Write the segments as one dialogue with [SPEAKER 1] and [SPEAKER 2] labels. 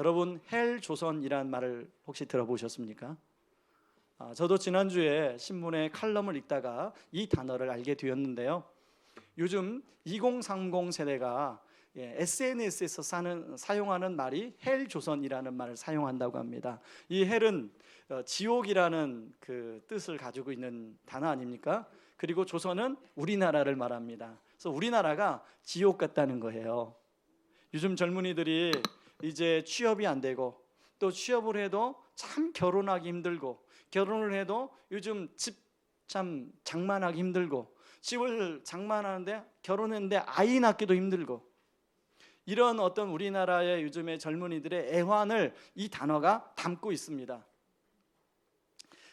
[SPEAKER 1] 여러분 헬 조선이라는 말을 혹시 들어보셨습니까? 저도 지난주에 신문에 칼럼을 읽다가 이 단어를 알게 되었는데요. 요즘 2030 세대가 SNS에서 사용하는 말이 헬 조선이라는 말을 사용한다고 합니다. 이 헬은 지옥이라는 그 뜻을 가지고 있는 단어 아닙니까? 그리고 조선은 우리나라를 말합니다. 그래서 우리나라가 지옥 같다는 거예요. 요즘 젊은이들이 이제 취업이 안 되고, 또 취업을 해도 참 결혼하기 힘들고, 결혼을 해도 요즘 집 참 장만하기 힘들고, 집을 장만하는데 결혼했는데 아이 낳기도 힘들고, 이런 어떤 우리나라의 요즘의 젊은이들의 애환을 이 단어가 담고 있습니다.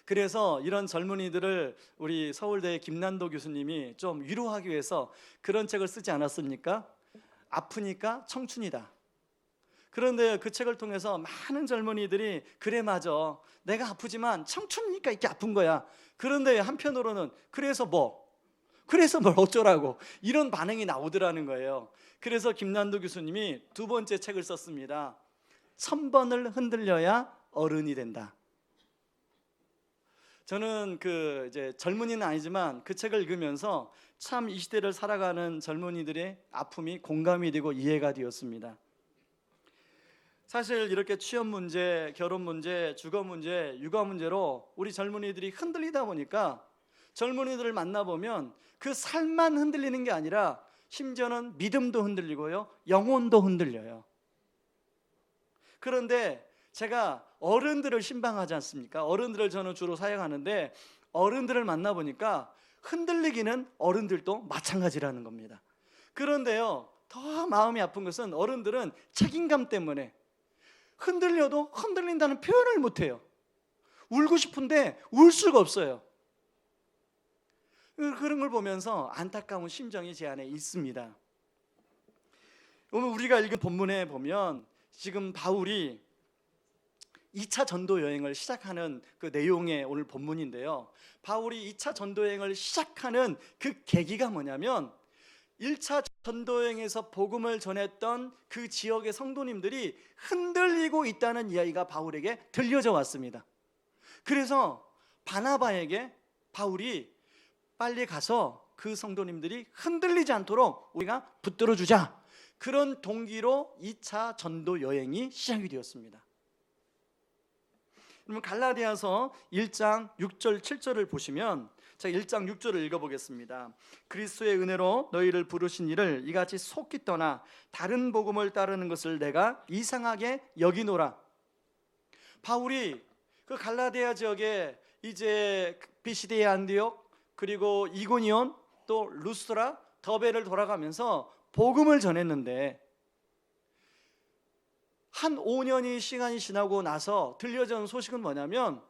[SPEAKER 1] 그래서 이런 젊은이들을 우리 서울대 김난도 교수님이 좀 위로하기 위해서 그런 책을 쓰지 않았습니까? 아프니까 청춘이다. 그런데 그 책을 통해서 많은 젊은이들이 그래 맞아, 내가 아프지만 청춘이니까 이렇게 아픈 거야. 그런데 한편으로는 그래서 뭘 어쩌라고, 이런 반응이 나오더라는 거예요. 그래서 김난도 교수님이 두 번째 책을 썼습니다. 1000번을 흔들려야 어른이 된다. 저는 이제 젊은이는 아니지만 그 책을 읽으면서 참 이 시대를 살아가는 젊은이들의 아픔이 공감이 되고 이해가 되었습니다. 사실 이렇게 취업 문제, 결혼 문제, 주거 문제, 육아 문제로 우리 젊은이들이 흔들리다 보니까 젊은이들을 만나보면 그 삶만 흔들리는 게 아니라 심지어는 믿음도 흔들리고요, 영혼도 흔들려요. 그런데 제가 어른들을 신방하지 않습니까? 어른들을 저는 주로 사용하는데, 어른들을 만나보니까 흔들리기는 어른들도 마찬가지라는 겁니다. 그런데요, 더 마음이 아픈 것은 어른들은 책임감 때문에 흔들려도 흔들린다는 표현을 못해요. 울고 싶은데 울 수가 없어요. 그런 걸 보면서 안타까운 심정이 제 안에 있습니다. 오늘 우리가 읽은 본문에 보면 지금 바울이 2차 전도 여행을 시작하는 그 내용의 오늘 본문인데요, 바울이 2차 전도 여행을 시작하는 그 계기가 뭐냐면 1차 전도 여행에서 복음을 전했던 그 지역의 성도님들이 흔들리고 있다는 이야기가 바울에게 들려져 왔습니다. 그래서 바나바에게 바울이 빨리 가서 그 성도님들이 흔들리지 않도록 우리가 붙들어 주자, 그런 동기로 2차 전도 여행이 시작이 되었습니다. 그러면 갈라디아서 1장 6절 7절을 보시면, 제가 1장 6절을 읽어보겠습니다. 그리스도의 은혜로 너희를 부르신 이를 이같이 속히 떠나 다른 복음을 따르는 것을 내가 이상하게 여기노라. 바울이 그 갈라디아 지역에 이제 비시디의 안디옥, 그리고 이고니온, 또 루스트라, 더베를 돌아가면서 복음을 전했는데, 한 5년이 시간이 지나고 나서 들려진 소식은 뭐냐면,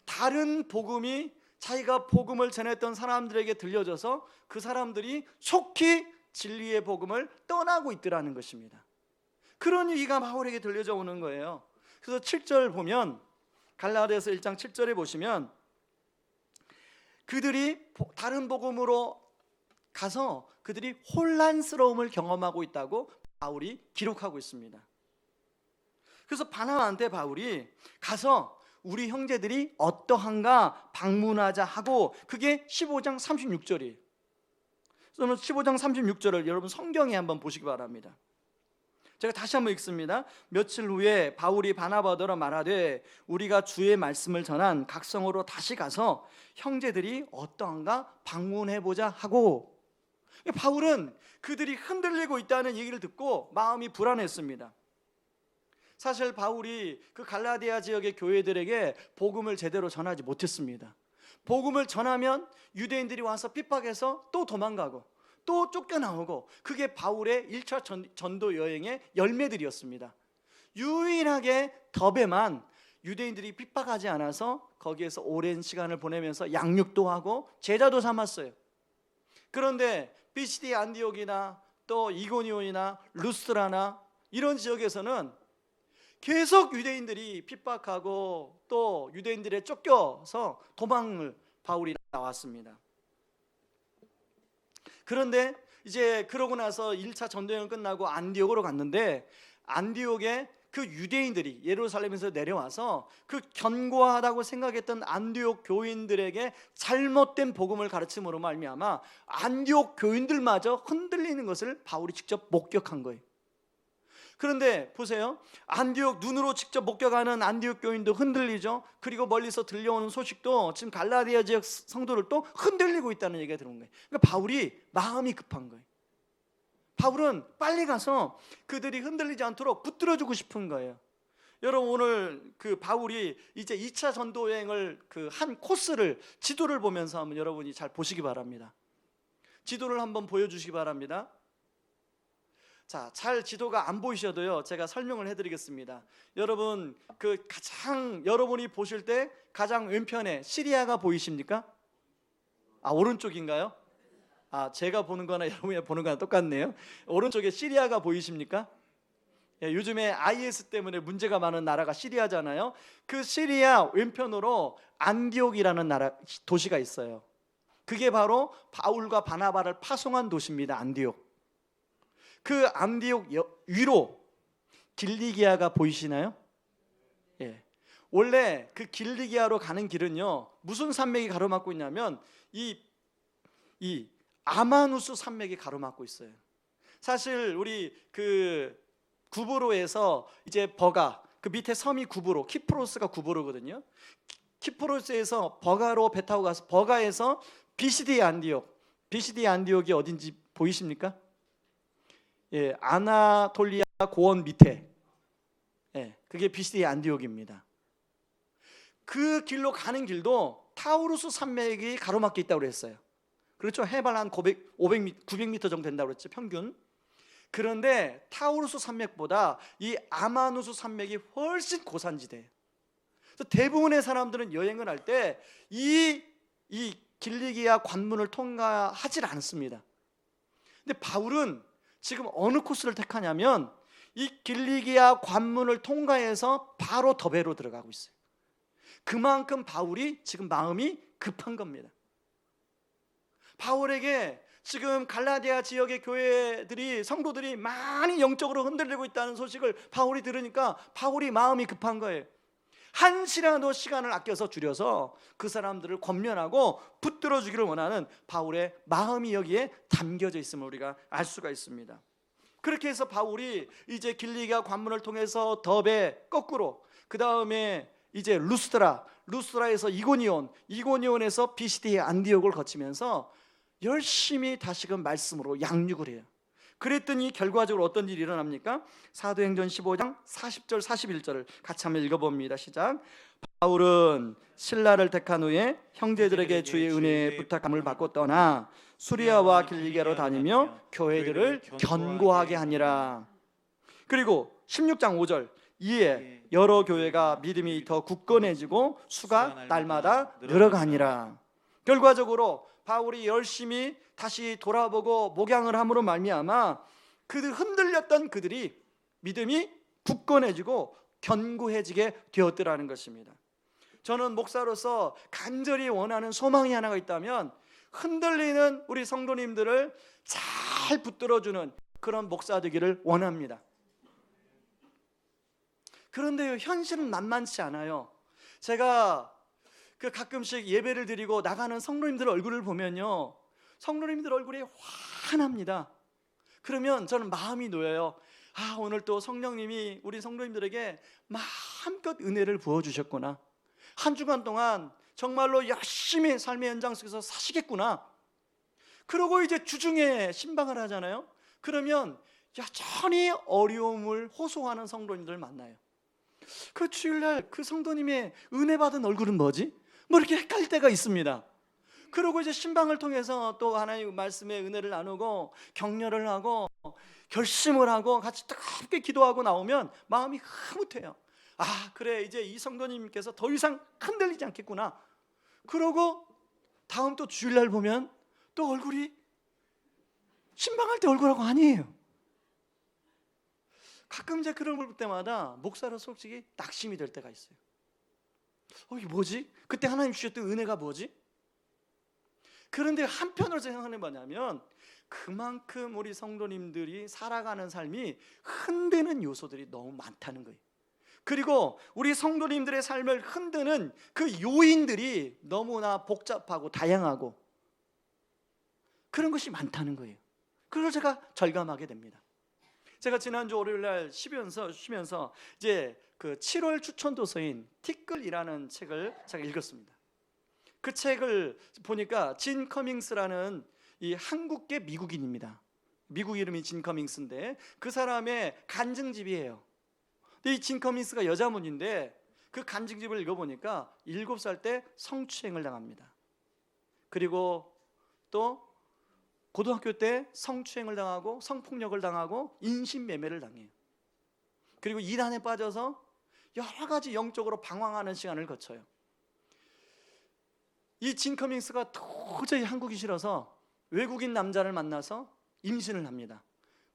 [SPEAKER 1] 다른 복음이 자기가 복음을 전했던 사람들에게 들려져서 그 사람들이 속히 진리의 복음을 떠나고 있더라는 것입니다. 그런 얘기가 바울에게 들려져 오는 거예요. 그래서 7절 보면, 갈라디아서 1장 7절에 보시면, 그들이 다른 복음으로 가서 그들이 혼란스러움을 경험하고 있다고 바울이 기록하고 있습니다. 그래서 바나바한테 바울이 가서 우리 형제들이 어떠한가 방문하자 하고, 그게 15장 36절이에요. 저는 15장 36절을 여러분 성경에 한번 보시기 바랍니다. 제가 다시 한번 읽습니다. 며칠 후에 바울이 바나바더러 말하되 우리가 주의 말씀을 전한 각성으로 다시 가서 형제들이 어떠한가 방문해보자 하고, 바울은 그들이 흔들리고 있다는 얘기를 듣고 마음이 불안했습니다. 사실 바울이 그 갈라디아 지역의 교회들에게 복음을 제대로 전하지 못했습니다. 복음을 전하면 유대인들이 와서 핍박해서 또 도망가고 또 쫓겨나오고, 그게 바울의 1차 전도 여행의 열매들이었습니다. 유일하게 더베만 유대인들이 핍박하지 않아서 거기에서 오랜 시간을 보내면서 양육도 하고 제자도 삼았어요. 그런데 비시디 안디옥이나 또 이고니온이나 루스트라나 이런 지역에서는 계속 유대인들이 핍박하고 또 유대인들에 쫓겨서 도망을 바울이 나왔습니다. 그런데 이제 그러고 나서 1차 전도여행 끝나고 안디옥으로 갔는데, 안디옥에 그 유대인들이 예루살렘에서 내려와서 그 견고하다고 생각했던 안디옥 교인들에게 잘못된 복음을 가르침으로 말미암아 안디옥 교인들마저 흔들리는 것을 바울이 직접 목격한 거예요. 그런데 보세요. 안디옥, 눈으로 직접 목격하는 안디옥 교인도 흔들리죠. 그리고 멀리서 들려오는 소식도 지금 갈라디아 지역 성도를 또 흔들리고 있다는 얘기가 들어온 거예요. 그러니까 바울이 마음이 급한 거예요. 바울은 빨리 가서 그들이 흔들리지 않도록 붙들어주고 싶은 거예요. 여러분, 오늘 그 바울이 이제 2차 전도 여행을 그 한 코스를, 지도를 보면서 한번 여러분이 잘 보시기 바랍니다. 지도를 한번 보여주시기 바랍니다. 자, 잘 지도가 안 보이셔도요, 제가 설명을 해드리겠습니다. 여러분, 그 가장 여러분이 보실 때 가장 왼편에 시리아가 보이십니까? 아, 오른쪽인가요? 아, 제가 보는 거나 여러분이 보는 거나 똑같네요. 오른쪽에 시리아가 보이십니까? 예, 요즘에 IS 때문에 문제가 많은 나라가 시리아잖아요. 그 시리아 왼편으로 안디옥이라는 나라, 도시가 있어요. 그게 바로 바울과 바나바를 파송한 도시입니다. 안디옥. 그 안디옥 위로 길리기아가 보이시나요? 예. 원래 그 길리기아로 가는 길은요, 무슨 산맥이 가로막고 있냐면 이 아마누스 산맥이 가로막고 있어요. 사실 우리 그 구브로에서 이제 버가, 그 밑에 섬이 구브로, 키프로스가 구브로거든요. 키프로스에서 버가로 배 타고 가서 버가에서 비시디 안디옥이 어딘지 보이십니까? 예, 아나톨리아 고원 밑에, 예, 그게 비시디 안디옥입니다. 그 길로 가는 길도 타우루스 산맥이 가로막혀 있다고 그랬어요. 그렇죠? 해발 한 900m 정도 된다고 그랬죠, 평균. 그런데 타우루스 산맥보다 이 아마누스 산맥이 훨씬 고산지대예요. 그래서 대부분의 사람들은 여행을 할 때 이 길리기아 관문을 통과하지 않습니다. 근데 바울은 지금 어느 코스를 택하냐면 이 길리기아 관문을 통과해서 바로 더베로 들어가고 있어요. 그만큼 바울이 지금 마음이 급한 겁니다. 바울에게 지금 갈라디아 지역의 교회들이, 성도들이 많이 영적으로 흔들리고 있다는 소식을 바울이 들으니까 바울이 마음이 급한 거예요. 한시라도 시간을 아껴서 줄여서 그 사람들을 권면하고 붙들어 주기를 원하는 바울의 마음이 여기에 담겨져 있음을 우리가 알 수가 있습니다. 그렇게 해서 바울이 이제 길리기아 관문을 통해서 더베 거꾸로, 그 다음에 이제 루스드라에서 이고니온에서 비시디 안디옥을 거치면서 열심히 다시금 말씀으로 양육을 해요. 그랬더니 결과적으로 어떤 일이 일어납니까? 사도행전 15장 40절 41절을 같이 한번 읽어봅니다. 시작. 바울은 신라를 택한 후에 형제들에게 주의 은혜에 부탁함을 받고 떠나 수리아와 길리기아로 다니며 교회들을 견고하게 하니라. 그리고 16장 5절, 이에 여러 교회가 믿음이 더 굳건해지고 수가 날마다 늘어가니라. 결과적으로 바울이 열심히 다시 돌아보고 목양을 함으로 말미암아 그들 흔들렸던 그들이 믿음이 굳건해지고 견고해지게 되었더라는 것입니다. 저는 목사로서 간절히 원하는 소망이 하나가 있다면 흔들리는 우리 성도님들을 잘 붙들어주는 그런 목사 되기를 원합니다. 그런데요, 현실은 만만치 않아요. 제가 가끔씩 예배를 드리고 나가는 성도님들 얼굴을 보면요, 성도님들 얼굴이 환합니다. 그러면 저는 마음이 놓여요. 아, 오늘 또 성령님이 우리 성도님들에게 마음껏 은혜를 부어주셨구나. 한 주간 동안 정말로 열심히 삶의 현장 속에서 사시겠구나. 그러고 이제 주중에 신방을 하잖아요. 그러면 여전히 어려움을 호소하는 성도님들을 만나요. 그 주일날 그 성도님의 은혜 받은 얼굴은 뭐지? 뭐 이렇게 헷갈릴 때가 있습니다. 그리고 이제 신방을 통해서 또 하나님 말씀의 은혜를 나누고 격려를 하고 결심을 하고 같이 뜨겁게 기도하고 나오면 마음이 흐뭇해요. 아, 그래, 이제 이 성도님께서 더 이상 흔들리지 않겠구나. 그러고 다음 또 주일날 보면 또 얼굴이 신방할 때 얼굴하고 아니에요. 가끔 이제 그런 걸 볼 때마다 목사로 솔직히 낙심이 될 때가 있어요. 이게 뭐지? 그때 하나님 주셨던 은혜가 뭐지? 그런데 한편으로 생각하는 뭐냐면 그만큼 우리 성도님들이 살아가는 삶이 흔드는 요소들이 너무 많다는 거예요. 그리고 우리 성도님들의 삶을 흔드는 그 요인들이 너무나 복잡하고 다양하고 그런 것이 많다는 거예요. 그걸 제가 절감하게 됩니다. 제가 지난주 월요일날 쉬면서 이제 그 7월 추천 도서인 티끌이라는 책을 제가 읽었습니다. 그 책을 보니까 진 커밍스라는 이 한국계 미국인입니다. 미국 이름이 진 커밍스인데 그 사람의 간증집이에요. 이 진 커밍스가 여자분인데 그 간증집을 읽어보니까 7살 때 성추행을 당합니다. 그리고 또 고등학교 때 성추행을 당하고 성폭력을 당하고 인신매매를 당해요. 그리고 이단에 빠져서 여러 가지 영적으로 방황하는 시간을 거쳐요. 이 진 커밍스가 도저히 한국이 싫어서 외국인 남자를 만나서 임신을 합니다.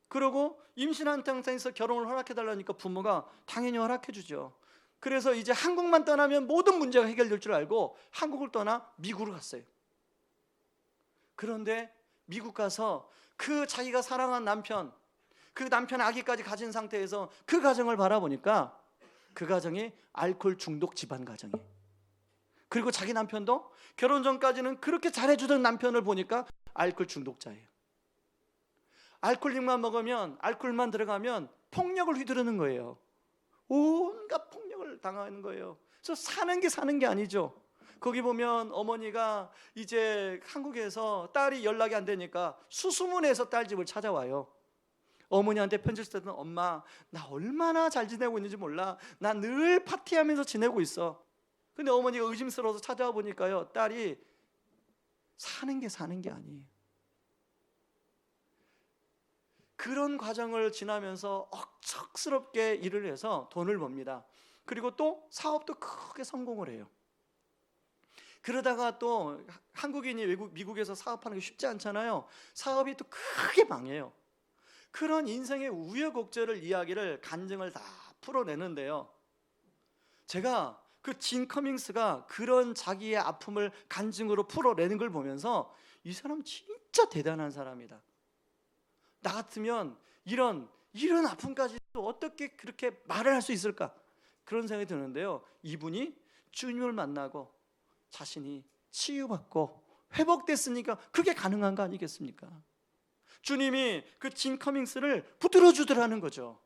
[SPEAKER 1] 그리고 임신한 상태에서 결혼을 허락해달라니까 부모가 당연히 허락해주죠. 그래서 이제 한국만 떠나면 모든 문제가 해결될 줄 알고 한국을 떠나 미국으로 갔어요. 그런데 미국 가서 그 자기가 사랑한 남편, 그 남편 아기까지 가진 상태에서 그 가정을 바라보니까 그 가정이 알코올 중독 집안 가정이에요. 그리고 자기 남편도 결혼 전까지는 그렇게 잘해주던 남편을 보니까 알코올 중독자예요. 알코올만 먹으면, 알코올만 들어가면 폭력을 휘두르는 거예요. 온갖 폭력을 당하는 거예요. 그래서 사는 게 아니죠. 거기 보면 어머니가 이제 한국에서 딸이 연락이 안 되니까 수소문해서 딸 집을 찾아와요. 어머니한테 편지를 쓰던 엄마, 나 얼마나 잘 지내고 있는지 몰라. 나 늘 파티하면서 지내고 있어. 근데 어머니가 의심스러워서 찾아와 보니까요, 딸이 사는 게 아니에요. 그런 과정을 지나면서 억척스럽게 일을 해서 돈을 법니다. 그리고 또 사업도 크게 성공을 해요. 그러다가 또 한국인이 미국에서 사업하는 게 쉽지 않잖아요. 사업이 또 크게 망해요. 그런 인생의 우여곡절을 이야기를 간증을 다 풀어내는데요, 제가 그 진 커밍스가 그런 자기의 아픔을 간증으로 풀어내는 걸 보면서 이 사람 진짜 대단한 사람이다. 나 같으면 이런 아픔까지 어떻게 그렇게 말을 할 수 있을까? 그런 생각이 드는데요, 이분이 주님을 만나고 자신이 치유받고 회복됐으니까 그게 가능한 거 아니겠습니까? 주님이 그 진 커밍스를 붙들어 주더라는 거죠.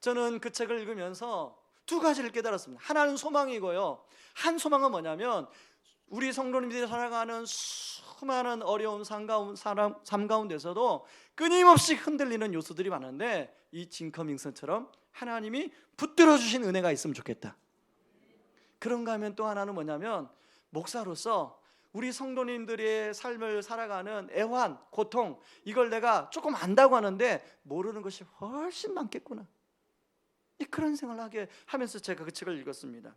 [SPEAKER 1] 저는 그 책을 읽으면서 두 가지를 깨달았습니다. 하나는 소망이고요, 한 소망은 뭐냐면 우리 성도님들이 살아가는 수많은 어려운 삶 가운데서도 끊임없이 흔들리는 요소들이 많은데 이 진 커밍스처럼 하나님이 붙들어 주신 은혜가 있으면 좋겠다. 그런가 하면 또 하나는 뭐냐면 목사로서 우리 성도님들의 삶을 살아가는 애환, 고통, 이걸 내가 조금 안다고 하는데 모르는 것이 훨씬 많겠구나, 그런 생각을 하게 하면서 제가 그 책을 읽었습니다.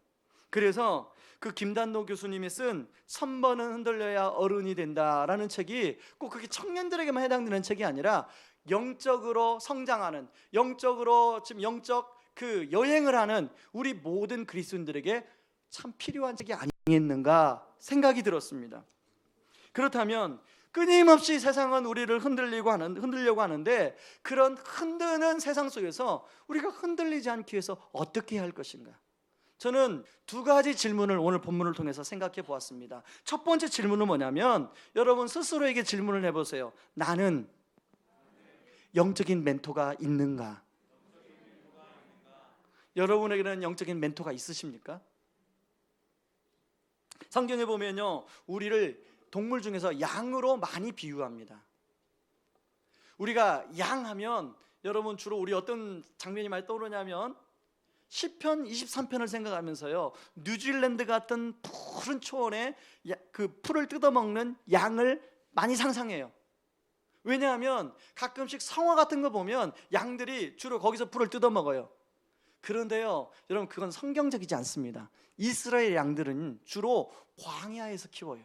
[SPEAKER 1] 그래서 그 김단노 교수님이 쓴 선번은 흔들려야 어른이 된다라는 책이 꼭 그게 청년들에게만 해당되는 책이 아니라 영적으로 성장하는, 영적으로 지금 영적 그 여행을 하는 우리 모든 그리스도인들에게 참 필요한 책이 아니겠는가 생각이 들었습니다. 그렇다면 끊임없이 세상은 우리를 흔들려고 하는데 그런 흔드는 세상 속에서 우리가 흔들리지 않기 위해서 어떻게 해야 할 것인가? 저는 두 가지 질문을 오늘 본문을 통해서 생각해 보았습니다. 첫 번째 질문은 뭐냐면 여러분 스스로에게 질문을 해보세요. 나는 영적인 멘토가 있는가? 여러분에게는 영적인 멘토가 있으십니까? 성경에 보면요, 우리를 동물 중에서 양으로 많이 비유합니다. 우리가 양하면 여러분 주로 우리 어떤 장면이 많이 떠오르냐면 시편 23편을 생각하면서요, 뉴질랜드 같은 푸른 초원에 그 풀을 뜯어먹는 양을 많이 상상해요. 왜냐하면 가끔씩 성화 같은 거 보면 양들이 주로 거기서 풀을 뜯어먹어요. 그런데요, 여러분 그건 성경적이지 않습니다. 이스라엘 양들은 주로 광야에서 키워요.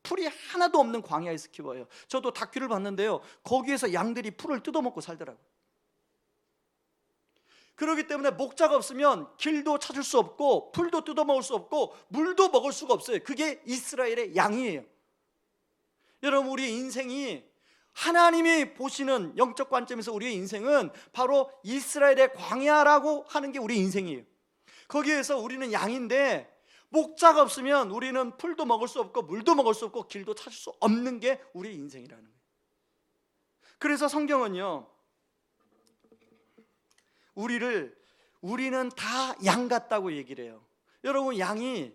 [SPEAKER 1] 풀이 하나도 없는 광야에서 키워요. 저도 다큐를 봤는데요, 거기에서 양들이 풀을 뜯어먹고 살더라고요. 그렇기 때문에 목자가 없으면 길도 찾을 수 없고 풀도 뜯어먹을 수 없고 물도 먹을 수가 없어요. 그게 이스라엘의 양이에요. 여러분 우리 인생이 하나님이 보시는 영적 관점에서 우리의 인생은 바로 이스라엘의 광야라고 하는 게 우리 인생이에요. 거기에서 우리는 양인데 목자가 없으면 우리는 풀도 먹을 수 없고 물도 먹을 수 없고 길도 찾을 수 없는 게 우리 인생이라는 거예요. 그래서 성경은요, 우리는 다 양 같다고 얘기를 해요. 여러분, 양이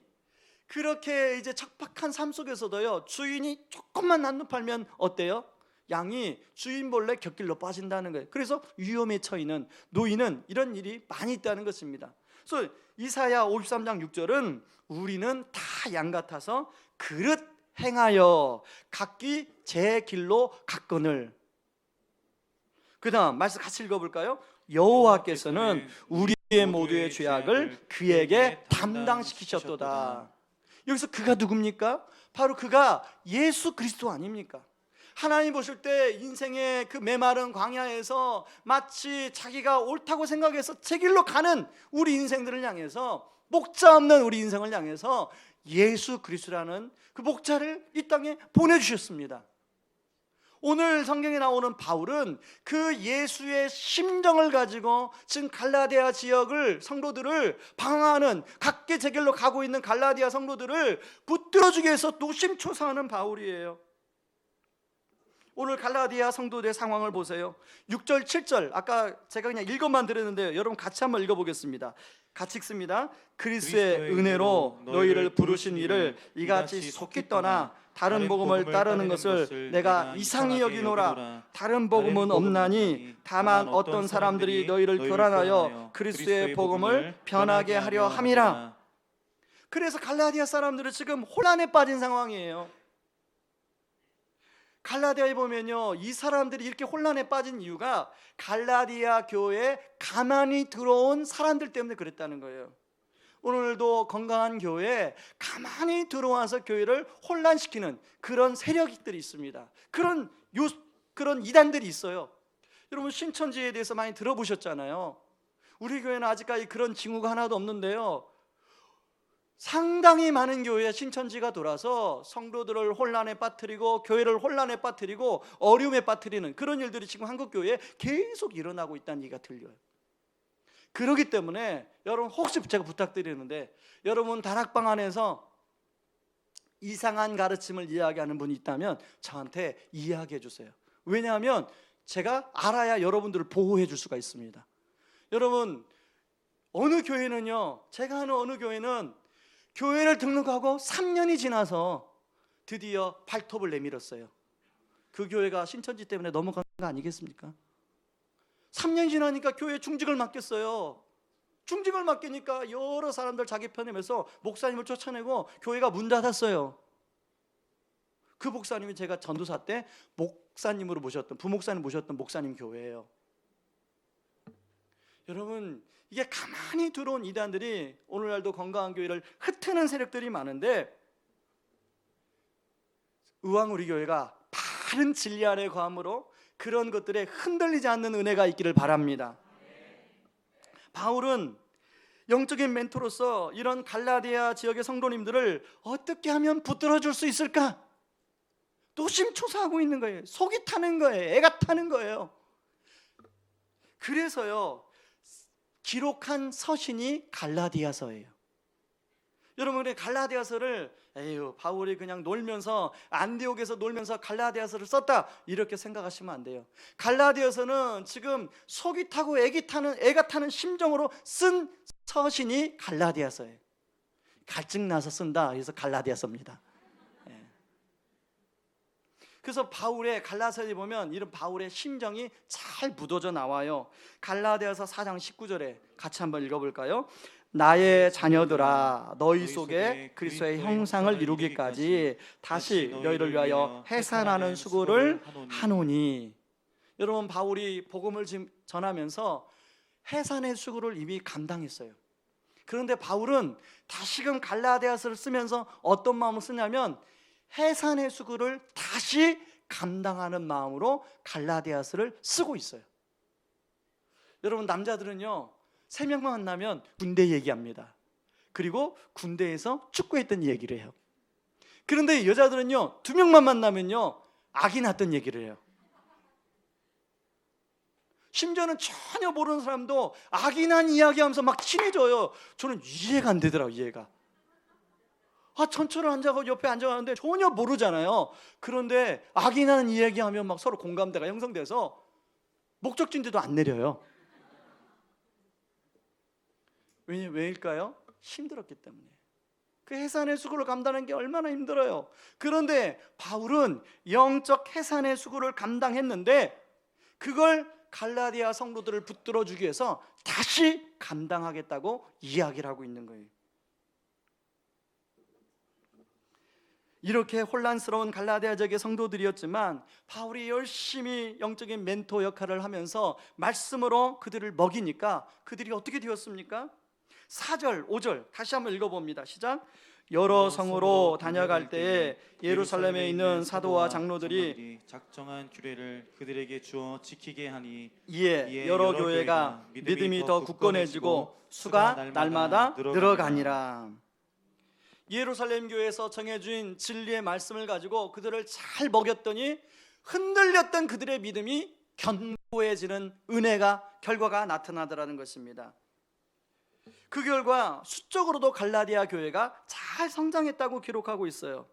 [SPEAKER 1] 그렇게 이제 척박한 삶 속에서도요, 주인이 조금만 난눈 팔면 어때요? 양이 주인 몰래 곁길로 빠진다는 거예요. 그래서 위험에 처해있는 노인은 이런 일이 많이 있다는 것입니다. 그래서 이사야 53장 6절은 우리는 다 양 같아서 그릇 행하여 각기 제 길로 갔거늘. 그 다음 말씀 같이 읽어볼까요? 여호와께서는 우리의 모두의 죄악을 그에게 담당시키셨도다. 여기서 그가 누굽니까? 바로 그가 예수 그리스도 아닙니까? 하나님 보실 때 인생의 그 메마른 광야에서 마치 자기가 옳다고 생각해서 제 길로 가는 우리 인생들을 향해서, 목자 없는 우리 인생을 향해서 예수 그리스도라는 그 목자를 이 땅에 보내주셨습니다. 오늘 성경에 나오는 바울은 그 예수의 심정을 가지고 지금 갈라디아 지역을, 성도들을 방황하는, 각기 제 길로 가고 있는 갈라디아 성도들을 붙들어주기 위해서 노심초사하는 바울이에요. 오늘 갈라디아 성도들의 상황을 보세요. 6절 7절 아까 제가 그냥 읽어만 드렸는데요, 여러분 같이 한번 읽어보겠습니다. 같이 읽습니다. 그리스도의 은혜로 너희를 부르신 이를 이같이 속히 떠나 다른 복음을 따르는 것을 내가 이상히 여기노라. 다른 복음은 없나니 다만 어떤 사람들이 너희를 교란하여 그리스도의 복음을 변하게 하려 함이라. 그래서 갈라디아 사람들은 지금 혼란에 빠진 상황이에요. 갈라디아에 보면요, 이 사람들이 이렇게 혼란에 빠진 이유가 갈라디아 교회에 가만히 들어온 사람들 때문에 그랬다는 거예요. 오늘도 건강한 교회에 가만히 들어와서 교회를 혼란시키는 그런 세력들이 있습니다. 그런 이단들이 있어요. 여러분, 신천지에 대해서 많이 들어보셨잖아요. 우리 교회는 아직까지 그런 징후가 하나도 없는데요, 상당히 많은 교회에 신천지가 돌아서 성도들을 혼란에 빠뜨리고 교회를 혼란에 빠뜨리고 어려움에 빠뜨리는 그런 일들이 지금 한국 교회에 계속 일어나고 있다는 얘기가 들려요. 그렇기 때문에 여러분, 혹시 제가 부탁드리는데, 여러분 다락방 안에서 이상한 가르침을 이야기하는 분이 있다면 저한테 이야기해 주세요. 왜냐하면 제가 알아야 여러분들을 보호해 줄 수가 있습니다. 여러분, 어느 교회는요, 제가 아는 어느 교회는 교회를 등록하고 3년이 지나서 드디어 발톱을 내밀었어요. 그 교회가 신천지 때문에 넘어간 거 아니겠습니까? 3년 지나니까 교회 중직을 맡겼어요. 중직을 맡기니까 여러 사람들 자기 편임해서 목사님을 쫓아내고 교회가 문 닫았어요. 그 목사님이 제가 전도사 때 목사님으로 모셨던, 부목사님 모셨던 목사님 교회예요. 여러분, 이게 가만히 들어온 이단들이 오늘날도 건강한 교회를 흩트는 세력들이 많은데, 의왕 우리 교회가 바른 진리 안에 거함으로 그런 것들에 흔들리지 않는 은혜가 있기를 바랍니다. 바울은 영적인 멘토로서 이런 갈라디아 지역의 성도님들을 어떻게 하면 붙들어줄 수 있을까? 노심초사하고 있는 거예요. 속이 타는 거예요. 애가 타는 거예요. 그래서요, 기록한 서신이 갈라디아서예요. 여러분, 갈라디아서를 바울이 그냥 놀면서, 안디옥에서 놀면서 갈라디아서를 썼다 이렇게 생각하시면 안 돼요. 갈라디아서는 지금 속이 타고 애가 타는 심정으로 쓴 서신이 갈라디아서예요. 갈증 나서 쓴다, 그래서 갈라디아서입니다. 그래서 바울의 갈라디아서에 보면 이런 바울의 심정이 잘 묻어져 나와요. 갈라디아서 4장 19절에 같이 한번 읽어볼까요? 나의 자녀들아, 너희 속에 그리스도의 형상을 이루기까지 다시 너희를 위하여 해산하는 수고를 하노니. 여러분, 바울이 복음을 전하면서 해산의 수고를 이미 감당했어요. 그런데 바울은 다시금 갈라디아서를 쓰면서 어떤 마음을 쓰냐면 해산의 수고를 다시 감당하는 마음으로 갈라디아서를 쓰고 있어요. 여러분, 남자들은요 3명만 만나면 군대 얘기합니다. 그리고 군대에서 축구했던 얘기를 해요. 그런데 여자들은요 2명만 만나면요 악이 났던 얘기를 해요. 심지어는 전혀 모르는 사람도 악인한 이야기하면서 막 친해져요. 저는 이해가 안 되더라고요. 이해가. 천천히 앉아서 옆에 앉아가는데 전혀 모르잖아요. 그런데 악인한 이야기하면 막 서로 공감대가 형성돼서 목적지인데도 안 내려요. 왜일까요? 힘들었기 때문에. 그 해산의 수고를 감당하는 게 얼마나 힘들어요. 그런데 바울은 영적 해산의 수고를 감당했는데 그걸 갈라디아 성도들을 붙들어 주기 위해서 다시 감당하겠다고 이야기를 하고 있는 거예요. 이렇게 혼란스러운 갈라디아 지역의 성도들이었지만 바울이 열심히 영적인 멘토 역할을 하면서 말씀으로 그들을 먹이니까 그들이 어떻게 되었습니까? 4절, 5절 다시 한번 읽어봅니다. 시작. 여러 성으로 다녀갈 때에 예루살렘에 있는 사도와 장로들이
[SPEAKER 2] 작정한 규례를 그들에게 주어 지키게 하니
[SPEAKER 1] 이에 여러 교회가 믿음이 더 굳건해지고 수가 날마다 늘어가니라. 예루살렘 교회에서 정해진 진리의 말씀을 가지고 그들을 잘 먹였더니 흔들렸던 그들의 믿음이 견고해지는 은혜가 결과가 나타나더라는 것입니다. 그 결과 수적으로도 갈라디아 교회가 잘 성장했다고 기록하고 있어요.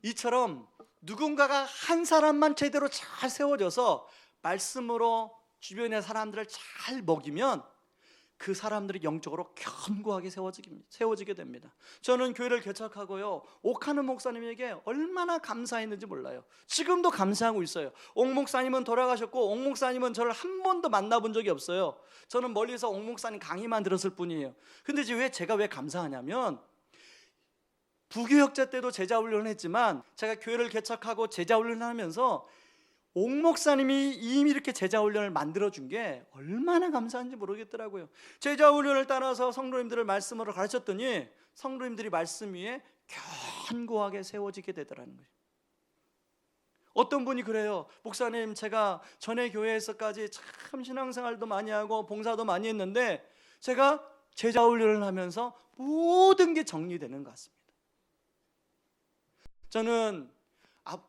[SPEAKER 1] 이처럼 누군가가 한 사람만 제대로 잘 세워져서 말씀으로 주변의 사람들을 잘 먹이면 그 사람들이 영적으로 견고하게 세워지게 됩니다. 저는 교회를 개척하고요, 옥하는 목사님에게 얼마나 감사했는지 몰라요. 지금도 감사하고 있어요. 옥 목사님은 돌아가셨고 옥 목사님은 저를 한 번도 만나본 적이 없어요. 저는 멀리서 옥 목사님 강의만 들었을 뿐이에요. 근데 제가 왜 감사하냐면 부교역자 때도 제자훈련을 했지만 제가 교회를 개척하고 제자훈련을 하면서 옥 목사님이 이미 이렇게 제자훈련을 만들어준 게 얼마나 감사한지 모르겠더라고요. 제자훈련을 따라서 성도님들을 말씀으로 가르쳤더니 성도님들이 말씀 위에 견고하게 세워지게 되더라는 거예요. 어떤 분이 그래요. 목사님, 제가 전에 교회에서까지 참 신앙생활도 많이 하고 봉사도 많이 했는데 제가 제자훈련을 하면서 모든 게 정리되는 것 같습니다. 저는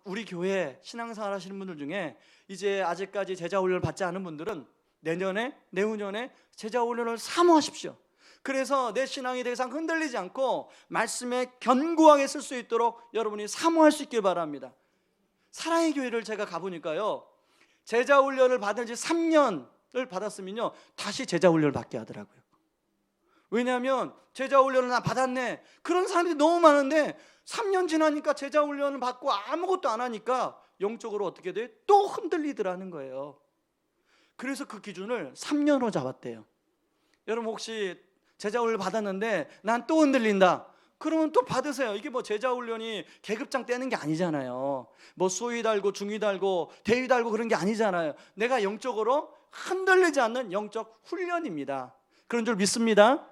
[SPEAKER 1] 우리 교회 신앙생활 하시는 분들 중에 이제 아직까지 제자훈련을 받지 않은 분들은 내년에, 내후년에 제자훈련을 사모하십시오. 그래서 내 신앙이 더 이상 흔들리지 않고 말씀에 견고하게 쓸 수 있도록 여러분이 사모할 수 있길 바랍니다. 사랑의 교회를 제가 가보니까요, 제자훈련을 받은 지 3년을 받았으면요 다시 제자훈련을 받게 하더라고요. 왜냐하면 제자훈련을 나 받았네, 그런 사람들이 너무 많은데 3년 지나니까 제자훈련을 받고 아무것도 안 하니까 영적으로 어떻게 돼? 또 흔들리더라는 거예요. 그래서 그 기준을 3년으로 잡았대요. 여러분 혹시 제자훈련을 받았는데 난 또 흔들린다, 그러면 또 받으세요. 이게 뭐 제자훈련이 계급장 떼는 게 아니잖아요. 뭐 수위 달고 중위 달고 대위 달고 그런 게 아니잖아요. 내가 영적으로 흔들리지 않는 영적 훈련입니다. 그런 줄 믿습니다.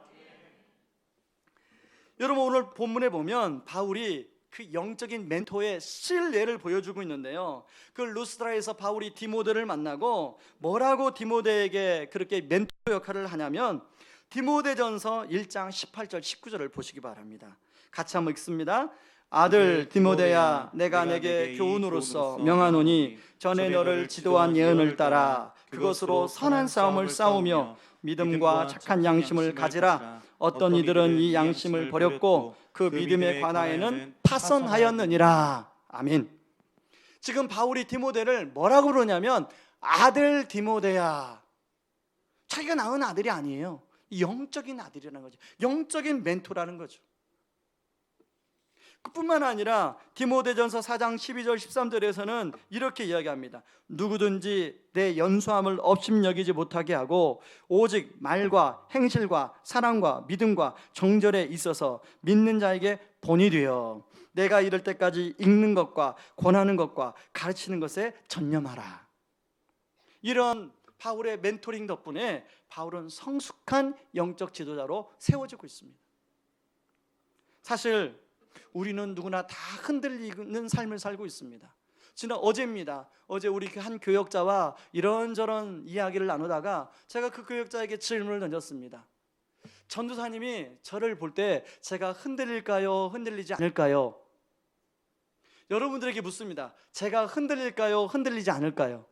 [SPEAKER 1] 여러분 오늘 본문에 보면 바울이 그 영적인 멘토의 실례를 보여주고 있는데요, 그 루스드라에서 바울이 디모데를 만나고 뭐라고 디모데에게 그렇게 멘토 역할을 하냐면 디모데전서 1장 18절 19절을 보시기 바랍니다. 같이 한번 읽습니다. 아들 디모데야, 내가 내게 교훈으로서 명하노니 전에 너를 지도한 예언을 따라 그것으로 선한 싸움을 싸우며 믿음과 착한 양심을 가지라. 어떤 이들은 이 양심을 버렸고 그 믿음에 관하여는 파선하였느니라. 아멘. 지금 바울이 디모데를 뭐라고 그러냐면 아들 디모데야. 자기가 낳은 아들이 아니에요. 영적인 아들이라는 거죠. 영적인 멘토라는 거죠. 그뿐만 아니라 디모데전서 4장 12절 13절에서는 이렇게 이야기합니다. 누구든지 내 연수함을 업심여기지 못하게 하고 오직 말과 행실과 사랑과 믿음과 정절에 있어서 믿는 자에게 본이 되어 내가 이럴 때까지 읽는 것과 권하는 것과 가르치는 것에 전념하라. 이런 바울의 멘토링 덕분에 바울은 성숙한 영적 지도자로 세워지고 있습니다. 사실 우리는 누구나 다 흔들리는 삶을 살고 있습니다. 지난 어제입니다. 어제 우리 한 교역자와 이런저런 이야기를 나누다가 제가 그 교역자에게 질문을 던졌습니다. 전도사님이 저를 볼 때 제가 흔들릴까요? 흔들리지 않을까요? 여러분들에게 묻습니다. 제가 흔들릴까요? 흔들리지 않을까요?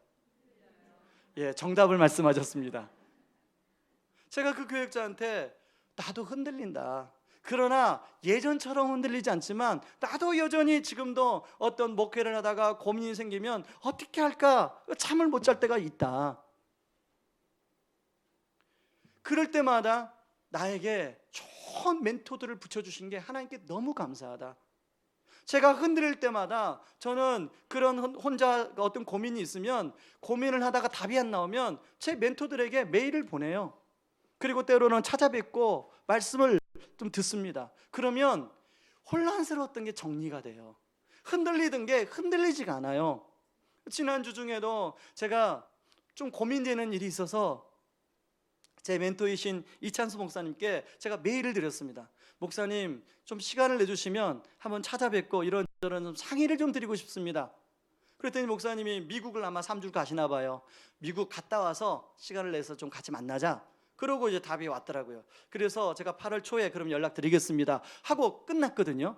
[SPEAKER 1] 예, 정답을 말씀하셨습니다. 제가 그 교육자한테 나도 흔들린다. 그러나 예전처럼 흔들리지 않지만 나도 여전히 지금도 어떤 목회를 하다가 고민이 생기면 어떻게 할까 잠을 못 잘 때가 있다. 그럴 때마다 나에게 좋은 멘토들을 붙여주신 게 하나님께 너무 감사하다. 제가 흔들릴 때마다 저는 그런 혼자 어떤 고민이 있으면 고민을 하다가 답이 안 나오면 제 멘토들에게 메일을 보내요. 그리고 때로는 찾아뵙고 말씀을 좀 듣습니다. 그러면 혼란스러웠던 게 정리가 돼요. 흔들리던 게 흔들리지가 않아요. 지난주 중에도 제가 좀 고민되는 일이 있어서 제 멘토이신 이찬수 목사님께 제가 메일을 드렸습니다. 목사님 좀 시간을 내주시면 한번 찾아뵙고 이런저런 좀 상의를 좀 드리고 싶습니다. 그랬더니 목사님이 미국을 아마 3주 가시나 봐요. 미국 갔다 와서 시간을 내서 좀 같이 만나자. 그러고 이제 답이 왔더라고요. 그래서 제가 8월 초에 그럼 연락드리겠습니다 하고 끝났거든요.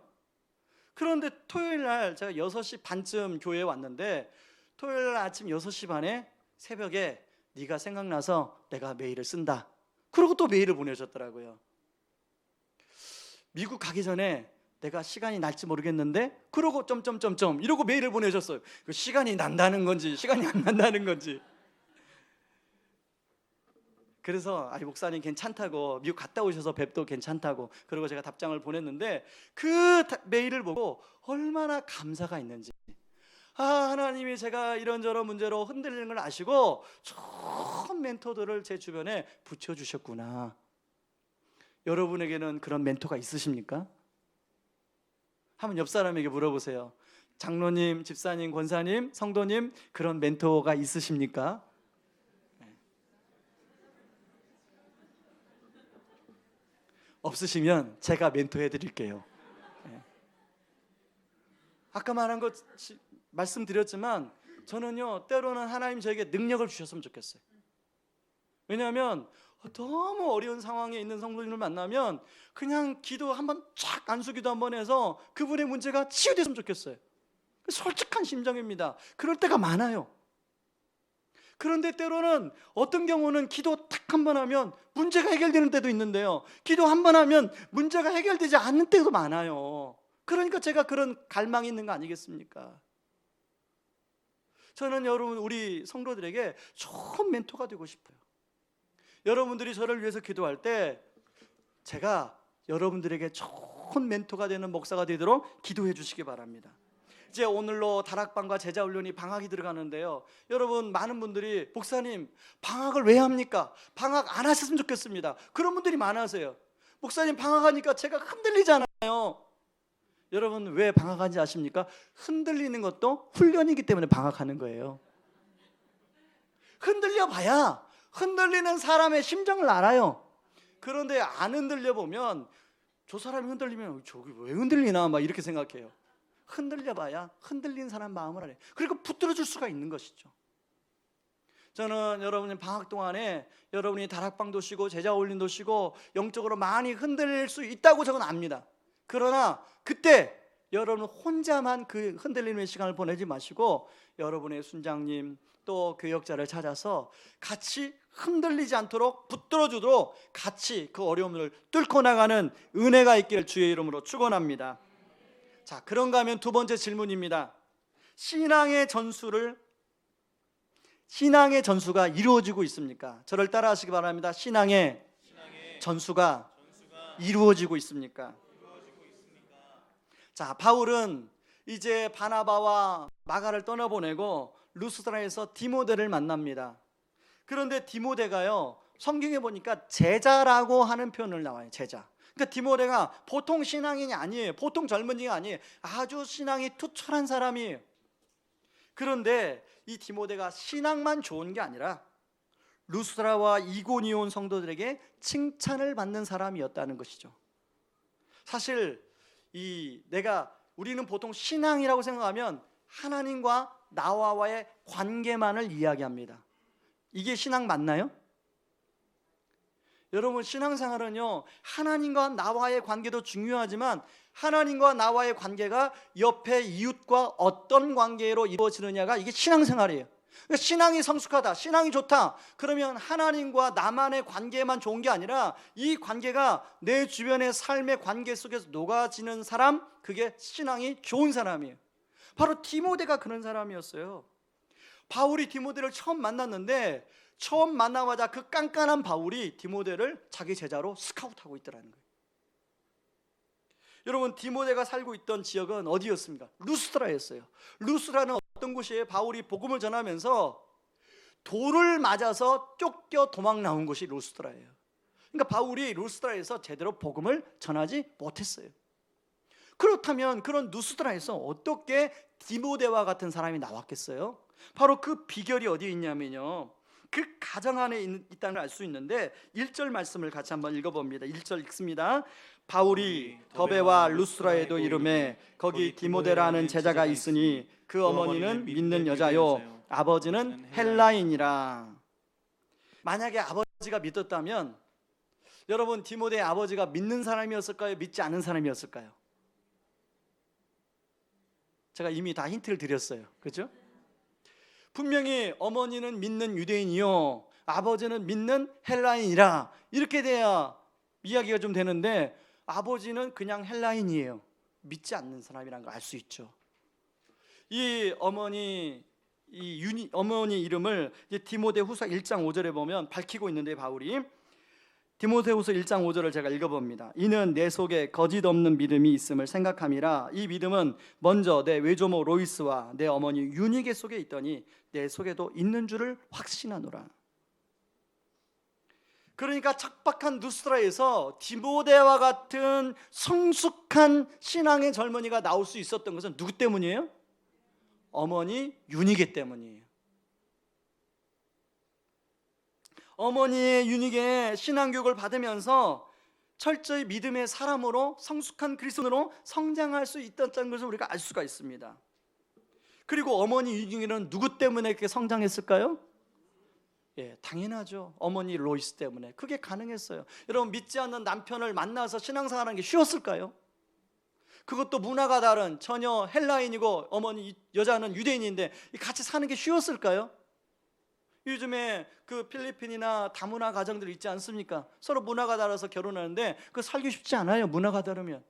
[SPEAKER 1] 그런데 토요일 날 제가 6시 반쯤 교회에 왔는데 토요일 날 아침 6시 반에 새벽에 네가 생각나서 내가 메일을 쓴다. 그러고 또 메일을 보내셨더라고요. 미국 가기 전에 내가 시간이 날지 모르겠는데 그러고 점점점점 이러고 메일을 보내셨어요. 그 시간이 난다는 건지 시간이 안 난다는 건지. 그래서 목사님 괜찮다고 미국 갔다 오셔서 뵙도 괜찮다고 그러고 제가 답장을 보냈는데 그 메일을 보고 얼마나 감사가 있는지 하나님이 제가 이런저런 문제로 흔들리는 걸 아시고 좋은 멘토들을 제 주변에 붙여주셨구나. 여러분에게는 그런 멘토가 있으십니까? 한번 옆 사람에게 물어보세요. 장로님, 집사님, 권사님, 성도님 그런 멘토가 있으십니까? 없으시면 제가 멘토해 드릴게요. 아까 말한 것 말씀드렸지만 저는요 때로는 하나님 저에게 능력을 주셨으면 좋겠어요. 왜냐하면 너무 어려운 상황에 있는 성도님을 만나면 그냥 기도 한번 쫙 안수기도 한번 해서 그분의 문제가 치유됐으면 좋겠어요. 솔직한 심정입니다. 그럴 때가 많아요. 그런데 때로는 어떤 경우는 기도 딱 한 번 하면 문제가 해결되는 때도 있는데요, 기도 한 번 하면 문제가 해결되지 않는 때도 많아요. 그러니까 제가 그런 갈망이 있는 거 아니겠습니까? 저는 여러분 우리 성도들에게 좋은 멘토가 되고 싶어요. 여러분들이 저를 위해서 기도할 때 제가 여러분들에게 좋은 멘토가 되는 목사가 되도록 기도해 주시기 바랍니다. 이제 오늘로 다락방과 제자훈련이 방학이 들어가는데요, 여러분 많은 분들이 목사님 방학을 왜 합니까? 방학 안 하셨으면 좋겠습니다. 그런 분들이 많으세요. 목사님 방학하니까 제가 흔들리잖아요. 여러분 왜 방학하는지 아십니까? 흔들리는 것도 훈련이기 때문에 방학하는 거예요. 흔들려 봐야 흔들리는 사람의 심정을 알아요. 그런데 안 흔들려 보면 저 사람이 흔들리면 저기 왜 흔들리나 막 이렇게 생각해요. 흔들려 봐야 흔들린 사람 마음을 알아요. 그리고 붙들어 줄 수가 있는 것이죠. 저는 여러분이 방학 동안에 여러분이 다락방도 쉬고 제자훈련도 쉬고 영적으로 많이 흔들릴 수 있다고 저는 압니다. 그러나 그때 여러분 혼자만 그 흔들림의 시간을 보내지 마시고 여러분의 순장님 또 교역자를 찾아서 같이 흔들리지 않도록 붙들어 주도록 같이 그 어려움을 뚫고 나가는 은혜가 있기를 주의 이름으로 축원합니다. 자, 그런가 하면 두 번째 질문입니다. 신앙의 전수가 이루어지고 있습니까? 저를 따라 하시기 바랍니다. 신앙의 전수가 이루어지고 있습니까? 자, 바울은 이제 바나바와 마가를 떠나보내고 루스드라에서 디모데를 만납니다. 그런데 디모데가요, 성경에 보니까 제자라고 하는 표현을 나와요. 제자. 그러니까 디모데가 보통 신앙인이 아니에요. 보통 젊은이가 아니에요. 아주 신앙이 투철한 사람이에요. 그런데 이 디모데가 신앙만 좋은 게 아니라 루스드라와 이고니온 성도들에게 칭찬을 받는 사람이었다는 것이죠. 사실 우리는 보통 신앙이라고 생각하면 하나님과 나와의 관계만을 이야기합니다. 이게 신앙 맞나요? 여러분 신앙생활은요, 하나님과 나와의 관계도 중요하지만 하나님과 나와의 관계가 옆에 이웃과 어떤 관계로 이루어지느냐가 이게 신앙생활이에요. 신앙이 성숙하다, 신앙이 좋다, 그러면 하나님과 나만의 관계만 좋은 게 아니라 이 관계가 내 주변의 삶의 관계 속에서 녹아지는 사람, 그게 신앙이 좋은 사람이에요. 바로 디모데가 그런 사람이었어요. 바울이 디모데를 처음 만났는데 처음 만나자마자 그 깐깐한 바울이 디모데를 자기 제자로 스카우트하고 있더라는 거예요. 여러분, 디모데가 살고 있던 지역은 어디였습니까? 루스드라였어요. 루스드라는 어떤 곳이에요? 바울이 복음을 전하면서 돌을 맞아서 쫓겨 도망 나온 곳이 루스드라예요. 그러니까 바울이 루스드라에서 제대로 복음을 전하지 못했어요. 그렇다면 그런 루스드라에서 어떻게 디모데와 같은 사람이 나왔겠어요? 바로 그 비결이 어디에 있냐면요, 그 가정 안에 있다는 걸 알 수 있는데 1절 말씀을 같이 한번 읽어봅니다. 1절 읽습니다. 바울이 더베와 루스드라에도 이르매 거기 디모데라는 제자가 있으니 그 어머니는 믿는 여자요 아버지는 헬라인이라. 만약에 아버지가 믿었다면 여러분, 디모데의 아버지가 믿는 사람이었을까요? 믿지 않은 사람이었을까요? 제가 이미 다 힌트를 드렸어요. 그렇죠? 분명히 어머니는 믿는 유대인이요 아버지는 믿는 헬라인이라, 이렇게 돼야 이야기가 좀 되는데 아버지는 그냥 헬라인이에요. 믿지 않는 사람이라는 걸 알 수 있죠. 이 어머니 이름을 이제 디모데후서 1장 5절에 보면 밝히고 있는데, 바울이 디모데후서 1장 5절을 제가 읽어봅니다. 이는 내 속에 거짓 없는 믿음이 있음을 생각함이라. 이 믿음은 먼저 내 외조모 로이스와 내 어머니 유니게 속에 있더니 내 속에도 있는 줄을 확신하노라. 그러니까 척박한 루스드라에서 디모데와 같은 성숙한 신앙의 젊은이가 나올 수 있었던 것은 누구 때문이에요? 어머니 유니게 때문이에요. 어머니의 유니게 신앙교육을 받으면서 철저히 믿음의 사람으로, 성숙한 그리스도인으로 성장할 수 있다는 것을 우리가 알 수가 있습니다. 그리고 어머니 유니게는 누구 때문에 그렇게 성장했을까요? 예, 당연하죠. 어머니 로이스 때문에 그게 가능했어요. 여러분, 믿지 않는 남편을 만나서 신앙생활하는 게 쉬웠을까요? 그것도 문화가 다른, 전혀 헬라인이고 어머니 여자는 유대인인데 같이 사는 게 쉬웠을까요? 요즘에 그 필리핀이나 다문화 가정들 있지 않습니까? 서로 문화가 달라서 결혼하는데 그 살기 쉽지 않아요. 문화가 다르면.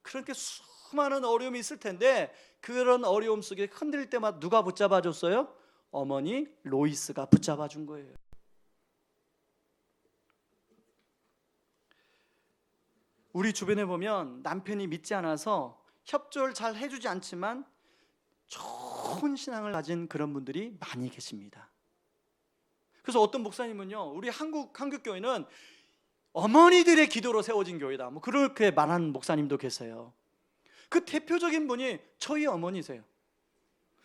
[SPEAKER 1] 그렇게 수많은 어려움이 있을 텐데 그런 어려움 속에 흔들릴 때마다 누가 붙잡아 줬어요? 어머니 로이스가 붙잡아 준 거예요. 우리 주변에 보면 남편이 믿지 않아서 협조를 잘 해주지 않지만 좋은 신앙을 가진 그런 분들이 많이 계십니다. 그래서 어떤 목사님은요, 우리 한국 교회는 어머니들의 기도로 세워진 교회다, 뭐 그렇게 말하는 목사님도 계세요. 그 대표적인 분이 저희 어머니세요.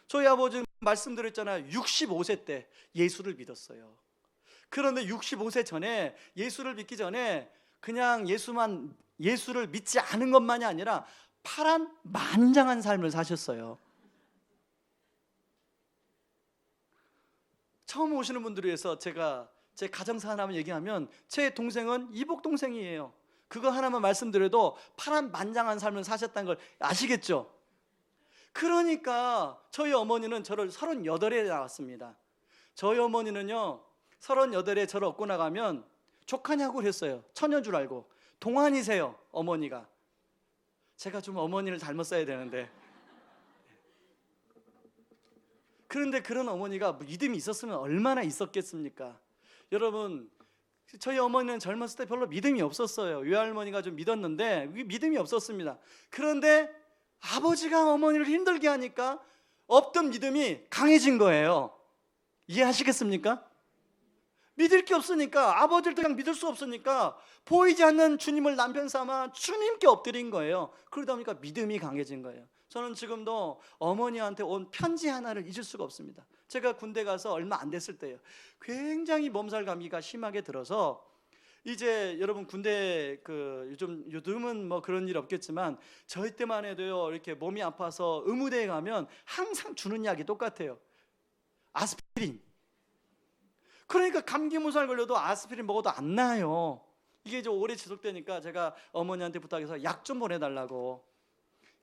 [SPEAKER 1] 저희 아버지는 말씀드렸잖아요. 65세 때 예수를 믿었어요. 그런데 65세 전에, 예수를 믿기 전에 그냥 예수를 믿지 않은 것만이 아니라 파란만장한 삶을 사셨어요. 처음 오시는 분들을 위해서 제가 제 가정사안 한번 얘기하면, 제 동생은 이복 동생이에요. 그거 하나만 말씀드려도 파란만장한 삶을 사셨다는 걸 아시겠죠? 그러니까 저희 어머니는 저를 38에 낳았습니다. 저희 어머니는요, 38에 저를 얻고 나가면 조카냐고 그랬어요. 처녀인 줄 알고. 동안이세요, 어머니가. 제가 좀 어머니를 잘못 써야 되는데. 그런데 그런 어머니가 믿음이 있었으면 얼마나 있었겠습니까? 여러분, 저희 어머니는 젊었을 때 별로 믿음이 없었어요. 외할머니가 좀 믿었는데 믿음이 없었습니다. 그런데 아버지가 어머니를 힘들게 하니까 없던 믿음이 강해진 거예요. 이해하시겠습니까? 믿을 게 없으니까, 아버지를 그냥 믿을 수 없으니까 보이지 않는 주님을 남편 삼아 주님께 엎드린 거예요. 그러다 보니까 믿음이 강해진 거예요. 저는 지금도 어머니한테 온 편지 하나를 잊을 수가 없습니다. 제가 군대 가서 얼마 안 됐을 때예요. 굉장히 몸살 감기가 심하게 들어서, 이제 여러분 군대 요즘은 뭐 그런 일 없겠지만 저희 때만 해도요, 이렇게 몸이 아파서 의무대에 가면 항상 주는 약이 똑같아요. 아스피린. 그러니까 감기 몸살 걸려도 아스피린 먹어도 안 나아요. 이게 이제 오래 지속되니까 제가 어머니한테 부탁해서 약 좀 보내달라고.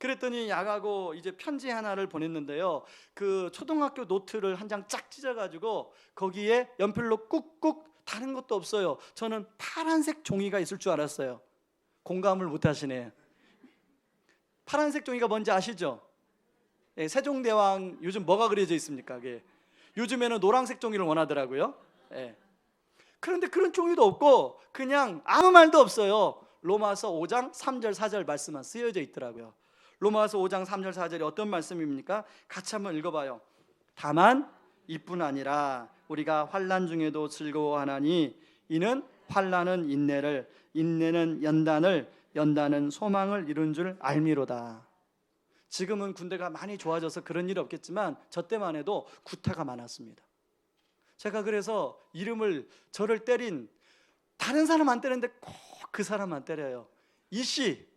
[SPEAKER 1] 그랬더니 야가고 이제 편지 하나를 보냈는데요. 그 초등학교 노트를 한 장 쫙 찢어가지고 거기에 연필로 꾹꾹 다른 것도 없어요. 저는 파란색 종이가 있을 줄 알았어요. 공감을 못 하시네. 파란색 종이가 뭔지 아시죠? 예, 세종대왕 요즘 뭐가 그려져 있습니까? 그게 요즘에는 노란색 종이를 원하더라고요. 예. 그런데 그런 종이도 없고 그냥 아무 말도 없어요. 로마서 5장 3절 4절 말씀만 쓰여져 있더라고요. 로마서 5장 3절 4절이 어떤 말씀입니까? 같이 한번 읽어봐요. 다만 이뿐 아니라 우리가 환난 중에도 즐거워하나니 이는 환난은 인내를, 인내는 연단을, 연단은 소망을 이룬 줄 알미로다. 지금은 군대가 많이 좋아져서 그런 일이 없겠지만 저 때만 해도 구타가 많았습니다. 제가 그래서 저를 때린 다른 사람 안 때리는데 꼭 그 사람만 때려요. 이씨,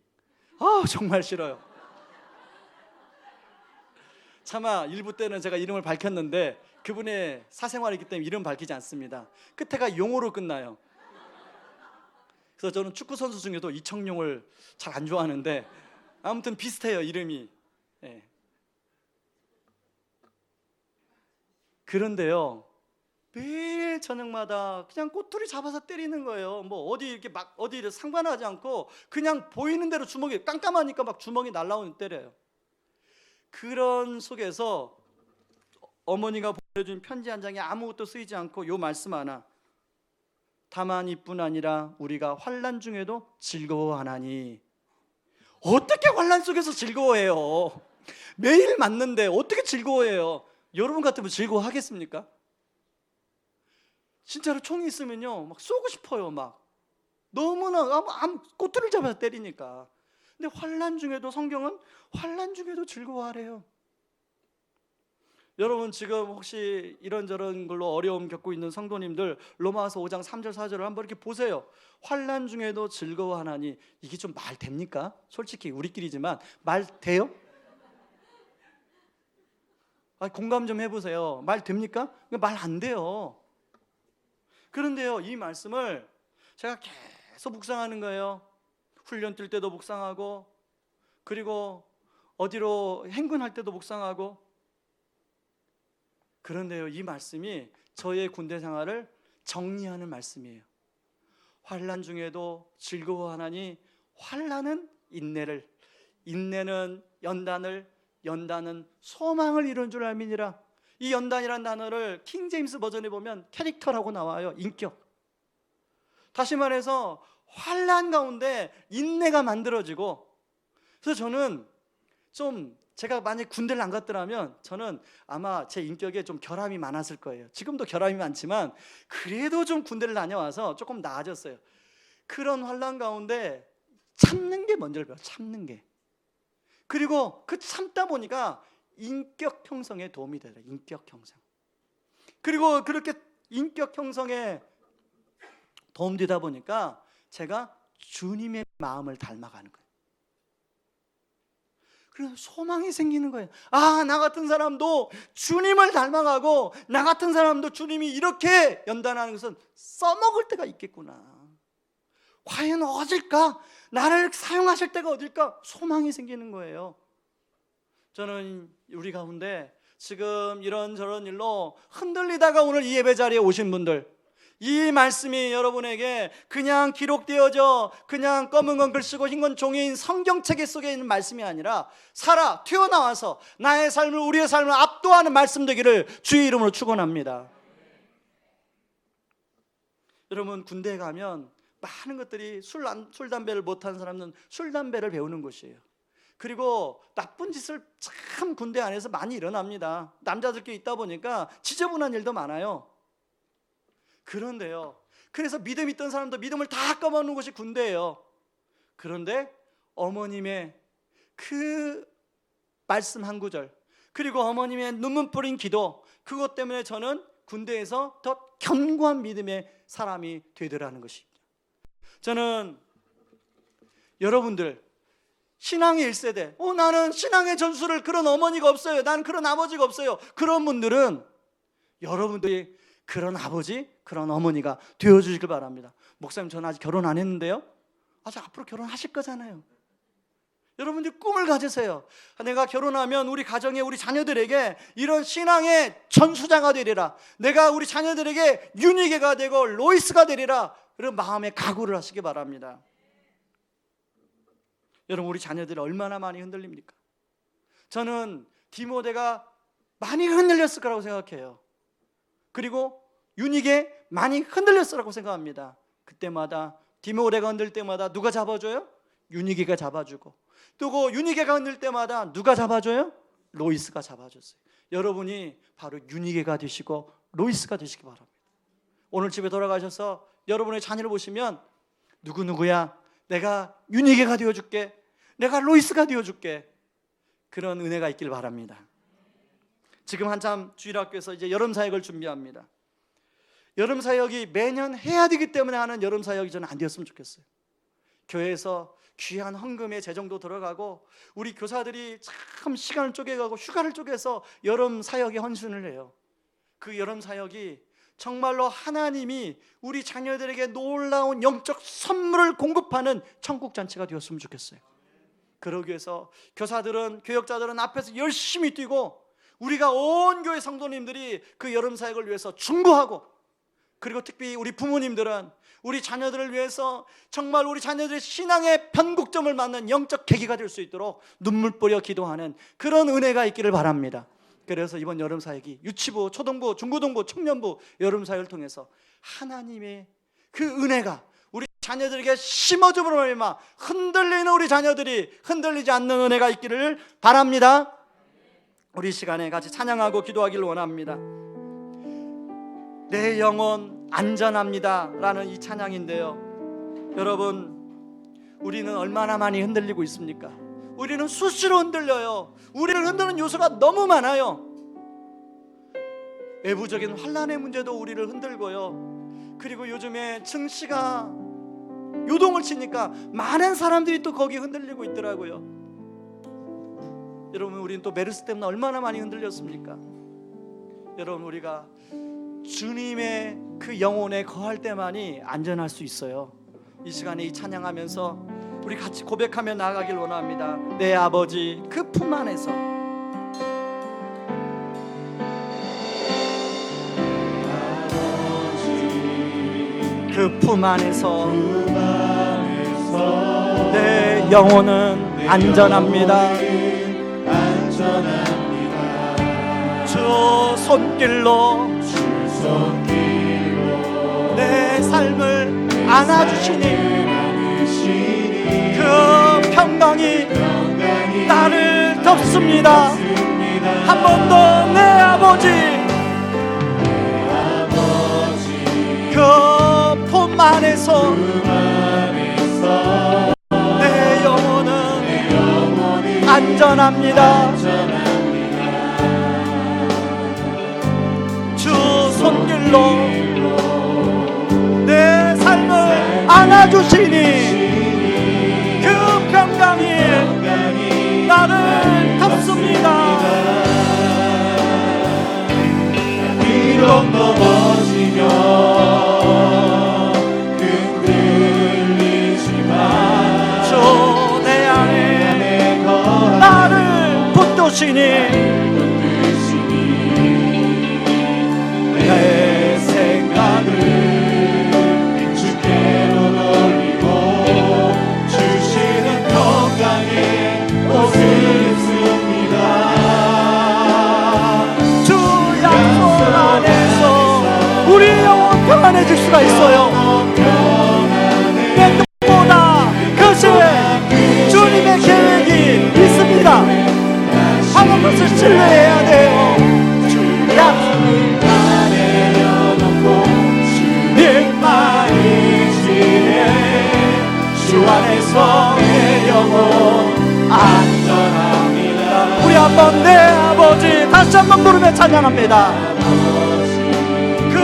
[SPEAKER 1] 정말 싫어요. 차마 일부 때는 제가 이름을 밝혔는데 그분의 사생활이기 때문에 이름 밝히지 않습니다. 끝에가 용으로 끝나요. 그래서 저는 축구 선수 중에도 이청용을 잘 안 좋아하는데 아무튼 비슷해요, 이름이. 예. 그런데요, 매일 저녁마다 그냥 꼬투리 잡아서 때리는 거예요. 뭐 어디 이렇게 막 어디 상관하지 않고 그냥 보이는 대로 주먹이 깜깜하니까 막 주먹이 날라오는 때려요. 그런 속에서 어머니가 보내준 편지 한 장에 아무것도 쓰이지 않고 요 말씀 하나. 다만 이뿐 아니라 우리가 환난 중에도 즐거워하나니. 어떻게 환난 속에서 즐거워해요? 매일 맞는데 어떻게 즐거워해요? 여러분 같으면 즐거워하겠습니까? 진짜로 총이 있으면요 막 쏘고 싶어요. 막 너무나 꼬투리를 잡아서 때리니까. 근데 환난 중에도 성경은 환난 중에도 즐거워하래요. 여러분 지금 혹시 이런저런 걸로 어려움 겪고 있는 성도님들 로마서 5장 3절 4절을 한번 이렇게 보세요. 환난 중에도 즐거워하나니. 이게 좀 말 됩니까? 솔직히 우리끼리지만 말 돼요? 공감 좀 해보세요. 말 됩니까? 말 안 돼요. 그런데요, 이 말씀을 제가 계속 묵상하는 거예요. 훈련 뛸 때도 묵상하고, 그리고 어디로 행군할 때도 묵상하고. 그런데요, 이 말씀이 저의 군대 생활을 정리하는 말씀이에요. 환난 중에도 즐거워하나니 환난은 인내를, 인내는 연단을, 연단은 소망을 이룬 줄 알미니라. 이 연단이라는 단어를 킹제임스 버전에 보면 캐릭터라고 나와요. 인격. 다시 말해서 환난 가운데 인내가 만들어지고. 그래서 저는 제가 만약 군대를 안 갔더라면 저는 아마 제 인격에 좀 결함이 많았을 거예요. 지금도 결함이 많지만 그래도 좀 군대를 다녀와서 조금 나아졌어요. 그런 환난 가운데 참는 게 먼저를 배워요. 참는 게. 그리고 그 참다 보니까 인격 형성에 도움이 되더라고요. 인격 형성. 그리고 그렇게 인격 형성에 도움되다 보니까 제가 주님의 마음을 닮아가는 거예요. 그래서 소망이 생기는 거예요. 나 같은 사람도 주님을 닮아가고 나 같은 사람도 주님이 이렇게 연단하는 것은 써먹을 때가 있겠구나. 과연 어딜까? 나를 사용하실 때가 어딜까? 소망이 생기는 거예요. 저는 우리 가운데 지금 이런저런 일로 흔들리다가 오늘 이 예배 자리에 오신 분들, 이 말씀이 여러분에게 그냥 기록되어져 그냥 검은 건 글 쓰고 흰 건 종이인 성경책 속에 있는 말씀이 아니라 튀어나와서 나의 삶을, 우리의 삶을 압도하는 말씀 되기를 주의 이름으로 축원합니다. 여러분, 군대에 가면 많은 것들이 술, 담배를 못하는 사람은 술, 담배를 배우는 곳이에요. 그리고 나쁜 짓을 참 군대 안에서 많이 일어납니다. 남자들끼리 있다 보니까 지저분한 일도 많아요. 그런데요, 그래서 믿음 있던 사람도 믿음을 다 까먹는 곳이 군대예요. 그런데 어머님의 그 말씀 한 구절, 그리고 어머님의 눈물 뿌린 기도, 그것 때문에 저는 군대에서 더 견고한 믿음의 사람이 되더라는 것입니다. 저는 여러분들 신앙의 1세대, 나는 신앙의 전수를 그런 어머니가 없어요, 나는 그런 아버지가 없어요, 그런 분들은 여러분들이 그런 아버지, 그런 어머니가 되어주시길 바랍니다. 목사님, 저는 아직 결혼 안 했는데요. 아직 앞으로 결혼하실 거잖아요. 여러분들이 꿈을 가지세요. 내가 결혼하면 우리 가정에 우리 자녀들에게 이런 신앙의 전수자가 되리라. 내가 우리 자녀들에게 유니게가 되고 로이스가 되리라. 그런 마음의 각오를 하시기 바랍니다. 여러분, 우리 자녀들이 얼마나 많이 흔들립니까? 저는 디모데가 많이 흔들렸을 거라고 생각해요. 그리고 유니게 많이 흔들렸을 거라고 생각합니다. 그때마다 디모데가 흔들 때마다 누가 잡아줘요? 유니게가 잡아주고, 또 그 유니게가 흔들 때마다 누가 잡아줘요? 로이스가 잡아줬어요. 여러분이 바로 유니게가 되시고 로이스가 되시기 바랍니다. 오늘 집에 돌아가셔서 여러분의 자녀를 보시면 누구누구야, 내가 유니게가 되어줄게, 내가 로이스가 되어줄게, 그런 은혜가 있길 바랍니다. 지금 한참 주일학교에서 이제 여름 사역을 준비합니다. 여름 사역이 매년 해야 되기 때문에 하는 여름 사역이 저는 안 되었으면 좋겠어요. 교회에서 귀한 헌금의 재정도 들어가고 우리 교사들이 참 시간을 쪼개가고 휴가를 쪼개서 여름 사역에 헌신을 해요. 그 여름 사역이 정말로 하나님이 우리 자녀들에게 놀라운 영적 선물을 공급하는 천국잔치가 되었으면 좋겠어요. 그러기 위해서 교사들은, 교역자들은 앞에서 열심히 뛰고, 우리가 온 교회 성도님들이 그 여름 사역을 위해서 중보하고, 그리고 특히 우리 부모님들은 우리 자녀들을 위해서 정말 우리 자녀들의 신앙의 변곡점을 맞는 영적 계기가 될 수 있도록 눈물 뿌려 기도하는 그런 은혜가 있기를 바랍니다. 그래서 이번 여름 사역이 유치부, 초등부, 중고등부, 청년부 여름 사역을 통해서 하나님의 그 은혜가 우리 자녀들에게 심어줌으로 말미암아 흔들리는 우리 자녀들이 흔들리지 않는 은혜가 있기를 바랍니다. 우리 시간에 같이 찬양하고 기도하기를 원합니다. 내 영혼 안전합니다 라는 이 찬양인데요, 여러분, 우리는 얼마나 많이 흔들리고 있습니까? 우리는 수시로 흔들려요. 우리를 흔드는 요소가 너무 많아요. 외부적인 환난의 문제도 우리를 흔들고요, 그리고 요즘에 증시가 요동을 치니까 많은 사람들이 또 거기에 흔들리고 있더라고요. 여러분, 우리는 또 메르스 때문에 얼마나 많이 흔들렸습니까? 여러분, 우리가 주님의 그 영혼에 거할 때만이 안전할 수 있어요. 이 시간에 이 찬양하면서 우리 같이 고백하며 나아가길 원합니다. 내 아버지 그 품 안에서, 그 품 안에서 내 영혼은 안전합니다. 주 손길로 내 삶을 안아주시니 그 평강이 나를 덮습니다. 한 번 더, 내 아버지 그 품 안에서 내 영혼은 안전합니다. 주 손길로 내 삶을 안아주시니 그 평강이 나를 덮습니다.
[SPEAKER 3] 비록 넘어지며 흔들리지만
[SPEAKER 1] 주 내 안에 나를 붙드시니
[SPEAKER 3] 내 생각을 주께로 돌리고 주시는 평강에 옷입습니다.
[SPEAKER 1] 주 약속 안에서 우리 영혼 평안해질 수가 있어요. 내 뜻보다 그것이 주님의 계획이 있습니다. 하는 것을 신뢰해야 돼요. 주 약속을 주님만 이시네 주 안에서 내 영혼 안전합니다. 우리 한번 내 아버지 다시 한번 부르며 찬양합니다. 그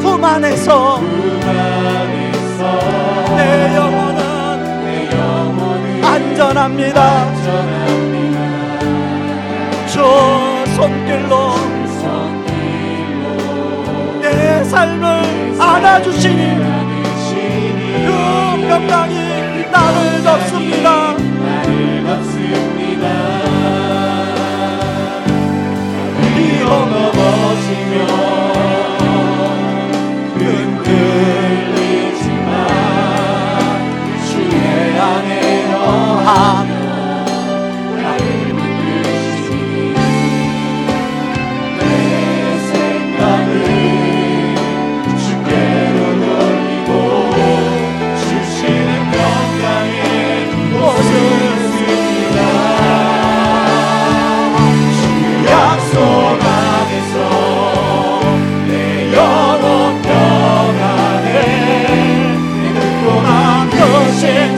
[SPEAKER 1] 품 안에서 내 영혼은 안전합니다. 주 손길로 내 삶을 안아주시니 그 평강이 나를 덮습니다.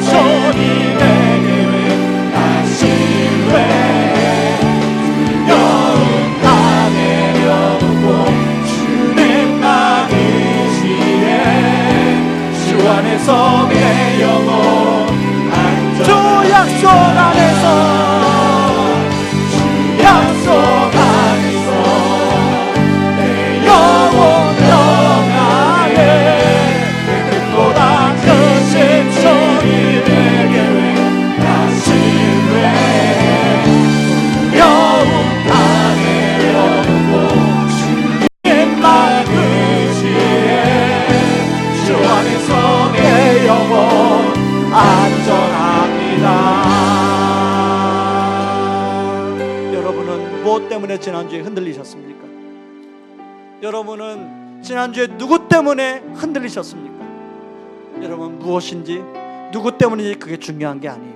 [SPEAKER 3] 손이 내게 다시 왜 두려움 다 내려놓고 주님 막으시네 주 안에서 내 영혼
[SPEAKER 1] 주 약속 안에서
[SPEAKER 3] 약속 안에서 내 영혼 평안해 내 뜻보다 크신 손이 내게 다시 왜 두려움 다 내려놓고 주님 막으시네 주 안에서 내 영혼 안전합니다.
[SPEAKER 1] 여러분은 무엇 때문에 지난주에 흔들리셨습니까? 여러분은 지난주에 누구 때문에 흔들리셨습니까? 여러분 무엇인지 누구 때문인지 그게 중요한 게 아니에요.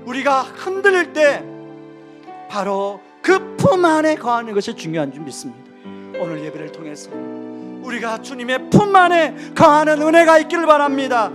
[SPEAKER 1] 우리가 흔들릴 때 바로 그 품 안에 거하는 것이 중요한 줄 믿습니다. 오늘 예배를 통해서 우리가 주님의 품 안에 거하는 은혜가 있기를 바랍니다.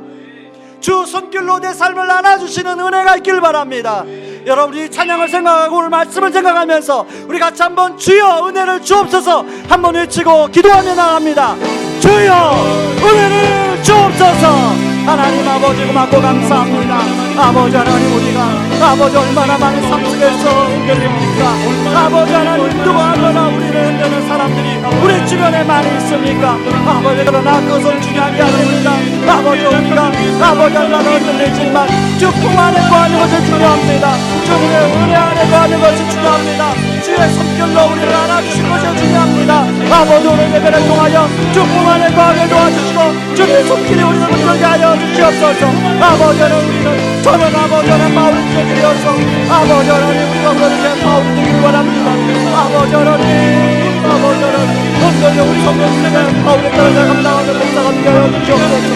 [SPEAKER 1] 주 손길로 내 삶을 안아주시는 은혜가 있기를 바랍니다. 여러분이 찬양을 생각하고 오늘 말씀을 생각하면서 우리 같이 한번 주여 은혜를 주옵소서 한번 외치고 기도하며 나갑니다. 주여 은혜를 주옵소서. 하나님 아버지 고맙고 감사합니다. 아버지 하나님 우리가 아버지 얼마나 많은 삶 속에서 흔들립니까? 아버지 하나님 누가 얼마나 우리를 흔드는 사람들이 우리 주변에 많이 있습니까? 아버지 그러나 그것은 중요한 게 아닙니다. 아버지 우리가 아버지 얼마나 흔들리지만 주 품 안에 거하는 것이 중요합니다. 주님의 은혜 안에 거하는 것이 중요합니다. 주의 손길로 우리를 안아주신 것이 중요합니다. 아버지 오늘 예배를 통하여 주 품 안에 거하게 도와주시고 주님의 손길이 우리를 붙들게 하여 주시옵소서. 아버지 하나님 우리는 저는 아버지 하나님 바울이 되기로서 아버지 하나님 우리가 그렇게 바울이 되기를 바랍니다. 아버지 하나님 아버지 하나님 온전히 우리 성도님의 바울의 따라 감당하는 목사가 되게 하여 주시옵소서.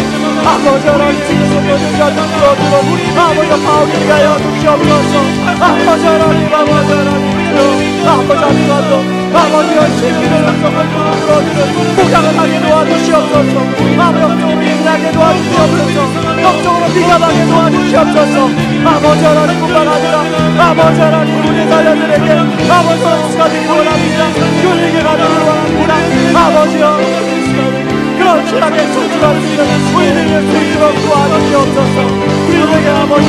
[SPEAKER 1] 아버지 하나님 성도님과 주시옵소서. 아버지 바울이 되게 하여 주시옵소서. 아버지 하나님 아버지 하나님 아버지 하나님 아버지가 신기를 들어주는 목양을 하게 도와주시옵소서. 아버지 영적으로 인하게 도와주시옵소서. 영적으로 비감하게 도와주시옵소서. 아버지 하나님 뿐만 아니라 아버지 하나님 우리 자녀들에게 아버지 원수가 되기 원합니다. 교회에게 가기를 원합니다. 아버지여 그런 신앙의 천주가 주시는 우리들의 수익을 도와주시옵소서. 우리들에게 아버지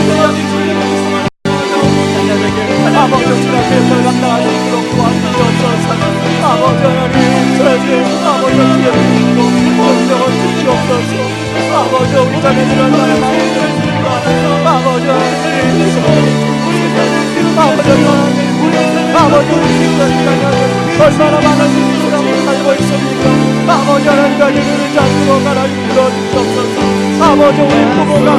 [SPEAKER 1] 아버지 우리가 계획을 감당할 수 있도록 도와주시옵소서. 아버지 하나님 저에게 아버지 기회를 주시고 권력을 주시옵소서. 아버지 우리 자녀들은 얼마나 많이 힘들까. 아버지 하나님 아버지 하나님 아버지 우리 자녀들 얼마나 많은 사람을 살고 있습니까. 아버지 하나님 자녀들을 잡고 가라 주시옵소서. 아버지 우리 부모가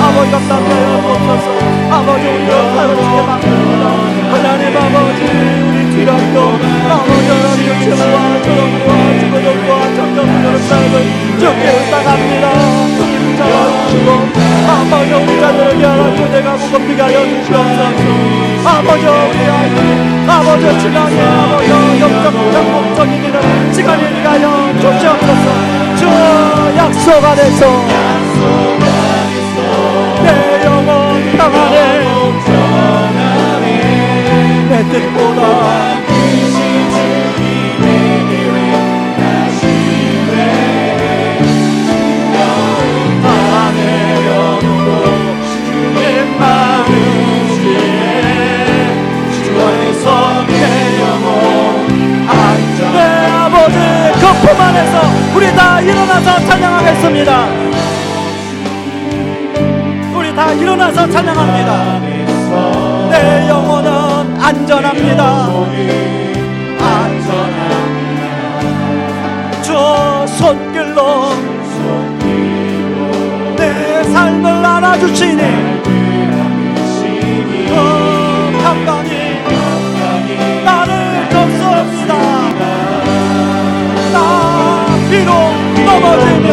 [SPEAKER 1] 아버지 감당하여 주옵소서. 아버지 우리가 하나님께 맡깁니다. 하나님 아버지 우리 뒤랑도 아버지 하나님 최고와 조롱과 주거들과 정정들을 삶을 주께 의탁합니다. 주님 잡아주시고 아버지 우리 자녀에게 하나 교대가 무겁게 하여 주시옵소서. 아버지 우리 아이들 아버지 신앙의 아버지 영적 목적인 일은 시간이 가여 주시옵소서. 주 약속 안에서 내 영혼 평안해 내 뜻보다 크신 주님 내게 다시 왜 두려움 다 내려놓고 주님 마음시에 주 안에서 내 영혼 안전 내 아버지 그 품 안에서 우리 다 일어나서 찬양하겠습니다. 우리 다 일어나서 찬양합니다. 내 영혼은 안전합니다. 주 손길로 내 삶을 안아주시니 그 평강이 나를 덮습니다. 나 비록 넘어지며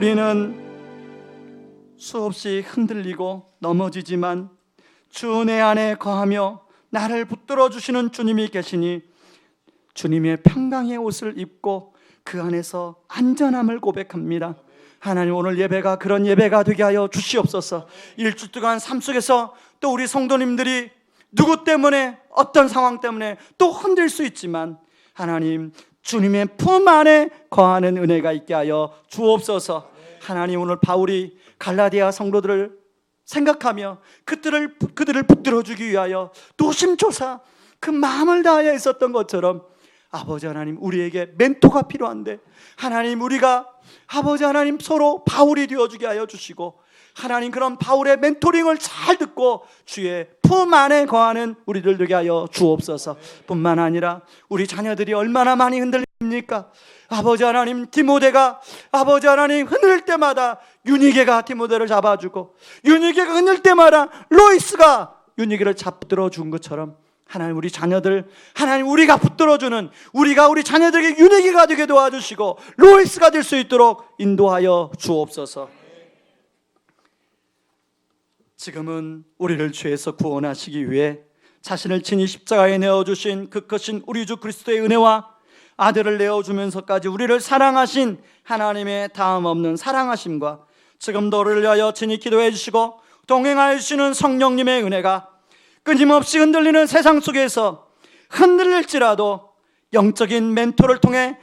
[SPEAKER 1] 우리는 수없이 흔들리고 넘어지지만 주 내 안에 거하며 나를 붙들어 주시는 주님이 계시니 주님의 평강의 옷을 입고 그 안에서 안전함을 고백합니다. 하나님, 오늘 예배가 그런 예배가 되게 하여 주시옵소서. 일주 동안 삶 속에서 또 우리 성도님들이 누구 때문에, 어떤 상황 때문에 또 흔들 수 있지만 하나님, 주님의 품 안에 거하는 은혜가 있게 하여 주옵소서. 하나님, 오늘 바울이 갈라디아 성도들을 생각하며 그들을 붙들어주기 위하여 노심초사 그 마음을 다하여 있었던 것처럼 아버지 하나님, 우리에게 멘토가 필요한데 하나님, 우리가 아버지 하나님 서로 바울이 되어주게 하여 주시고 하나님, 그런 바울의 멘토링을 잘 듣고 주의 품 안에 거하는 우리들 되게 하여 주옵소서. 뿐만 아니라 우리 자녀들이 얼마나 많이 흔들립니까? 아버지 하나님, 디모데가 아버지 하나님 흔들 때마다 유니게가 디모데를 잡아주고 유니게가 흔들 때마다 로이스가 유니게를 잡들어 준 것처럼 하나님, 우리 자녀들 하나님, 우리가 붙들어주는, 우리가 우리 자녀들에게 유니게가 되게 도와주시고 로이스가 될 수 있도록 인도하여 주옵소서. 지금은 우리를 죄에서 구원하시기 위해 자신을 친히 십자가에 내어주신 그 크신 우리 주 그리스도의 은혜와 아들을 내어주면서까지 우리를 사랑하신 하나님의 다음 없는 사랑하심과 지금도 우리를 위하여 친히 기도해 주시고 동행하여 주시는 성령님의 은혜가 끊임없이 흔들리는 세상 속에서 흔들릴지라도 영적인 멘토를 통해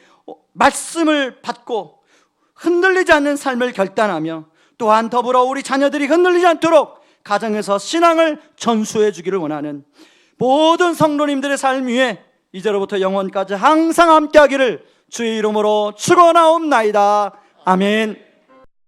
[SPEAKER 1] 말씀을 받고 흔들리지 않는 삶을 결단하며 또한 더불어 우리 자녀들이 흔들리지 않도록 가정에서 신앙을 전수해 주기를 원하는 모든 성도님들의 삶 위에 이제로부터 영원까지 항상 함께 하기를 주의 이름으로 축원하옵나이다. 아멘.